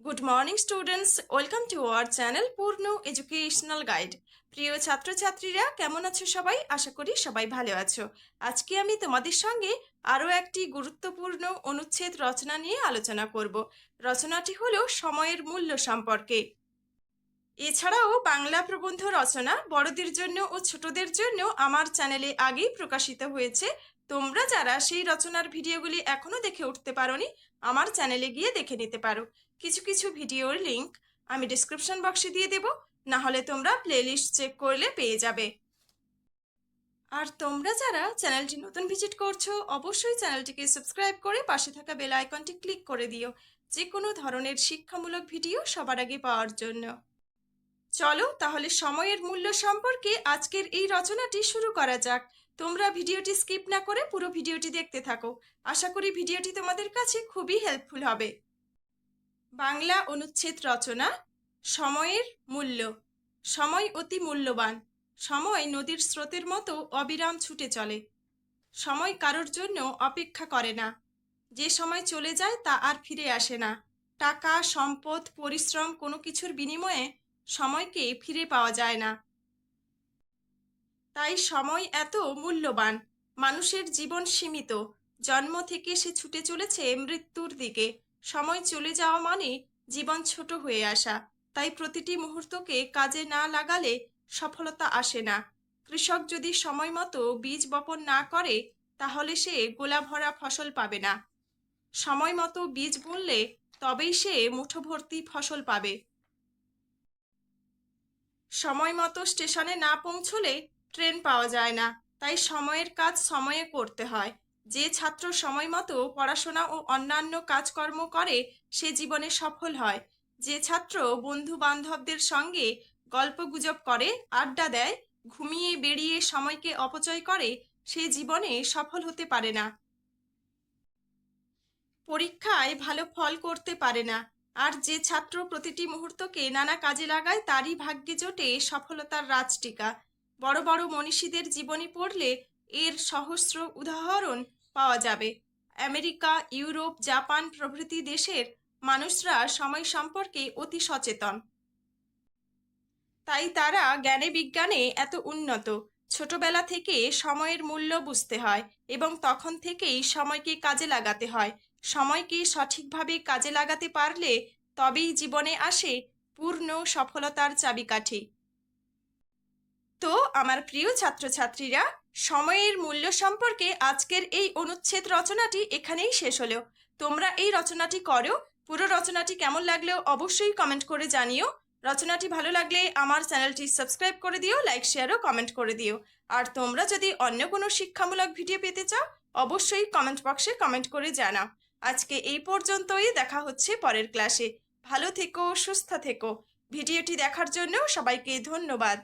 Good morning students, welcome to our channel পূর্ণ educational guide. প্রিয় ছাত্রছাত্রীরা কেমন আছো সবাই? আশা করি সবাই ভালো আছো। আজকে আমি তোমাদের সঙ্গে আরও একটি গুরুত্বপূর্ণ অনুচ্ছেদ রচনা নিয়ে আলোচনা করব। রচনাটি হলো সময়ের মূল্য সম্পর্কে। এছাড়াও বাংলা প্রবন্ধ রচনা বড়দের জন্য ও ছোটদের জন্য আমার চ্যানেলে আগেই প্রকাশিত হয়েছে। তোমরা যারা সেই রচনার ভিডিওগুলি এখনো দেখে উঠতে পারোনি, আমার চ্যানেলে গিয়ে দেখে নিতে পারো। কিছু কিছু ভিডিওর লিংক আমি ডিসক্রিপশন বক্সে দিয়ে দেব, না হলে তোমরা প্লেলিস্ট চেক করলে পেয়ে যাবে। আর তোমরা যারা চ্যানেলটি নতুন ভিজিট করছো, অবশ্যই চ্যানেলটিকে সাবস্ক্রাইব করে পাশে থাকা বেল আইকনটি ক্লিক করে দিও, যে কোনো ধরনের শিক্ষামূলক ভিডিও সবার আগে পাওয়ার জন্য। চলো তাহলে সময়ের মূল্য সম্পর্কে আজকের এই রচনাটি শুরু করা যাক। তোমরা ভিডিওটি স্কিপ না করে পুরো ভিডিওটি দেখতে থাকো। আশা করি ভিডিওটি তোমাদের কাছে খুবই হেল্পফুল হবে। বাংলা অনুচ্ছেদ রচনা। সময়ের মূল্য। সময় অতি মূল্যবান। সময় নদীর স্রোতের মতো অবিরাম ছুটে চলে। সময় কারোর জন্য অপেক্ষা করে না। যে সময় চলে যায় তা আর ফিরে আসে না। টাকা, সম্পদ, পরিশ্রম কোনো কিছুর বিনিময়ে সময়কে ফিরে পাওয়া যায় না। তাই সময় এত মূল্যবান। মানুষের জীবন সীমিত। জন্ম থেকে সে ছুটে চলেছে মৃত্যুর দিকে। সময় চলে যাওয়া মানে জীবন ছোট হয়ে আসা। তাই প্রতিটি মুহূর্তকে কাজে না লাগালে সফলতা আসে না। কৃষক যদি সময় মতো বীজ বপন না করে, তাহলে সে গোলা ভরা ফসল পাবে না। সময় মতো বীজ বুনলে তবেই সে মুঠো ভর্তি ফসল পাবে। সময় মতো স্টেশনে না পৌঁছলে ট্রেন পাওয়া যায় না। তাই সময়ের কাজ সময়ে করতে হয়। যে ছাত্র সময় মতো পড়াশোনা ও অন্যান্য কাজকর্ম করে সে জীবনে সফল হয়। যে ছাত্র বন্ধু বান্ধবদের সঙ্গে গল্পগুজব করে, আড্ডা দেয়, ঘুমিয়ে বেরিয়ে সময়কে অপচয় করে, সে জীবনে সফল হতে পারে না। পরীক্ষায় ভালো ফল করতে পারে না। আর যে ছাত্র প্রতিটি মুহূর্তকে নানা কাজে লাগায় তারই ভাগ্যে জোটে সফলতার রাজটিকা। বড় বড় মনীষীদের জীবনী পড়লে এর সহস্র উদাহরণ পাওয়া যাবে। আমেরিকা, ইউরোপ, জাপান প্রভৃতি দেশের মানুষরা সময় সম্পর্কে অতি সচেতন। তাই তারা জ্ঞানে বিজ্ঞানে এত উন্নত। ছোটবেলা থেকে সময়ের মূল্য বুঝতে হয় এবং তখন থেকেই সময়কে কাজে লাগাতে হয়। সময়কে সঠিকভাবে কাজে লাগাতে পারলে তবেই জীবনে আসে পূর্ণ সফলতার চাবিকাঠি। তো আমার প্রিয় ছাত্রছাত্রীরা, সময়ের মূল্য সম্পর্কে আজকের এই অনুচ্ছেদ রচনাটি এখানেই শেষ হলো। তোমরা এই রচনাটি করো। পুরো রচনাটি কেমন লাগলো অবশ্যই কমেন্ট করে জানিও। রচনাটি ভালো লাগলে আমার চ্যানেলটি সাবস্ক্রাইব করে দিও, লাইক, শেয়ার ও কমেন্ট করে দিও। আর তোমরা যদি অন্য কোনো শিক্ষামূলক ভিডিও পেতে চাও, অবশ্যই কমেন্ট বক্সে কমেন্ট করে জানাও। আজকে এই পর্যন্তই, দেখা হচ্ছে পরের ক্লাসে। ভালো থেকো, সুস্থ থেকো। ভিডিওটি দেখার জন্য সবাইকে ধন্যবাদ।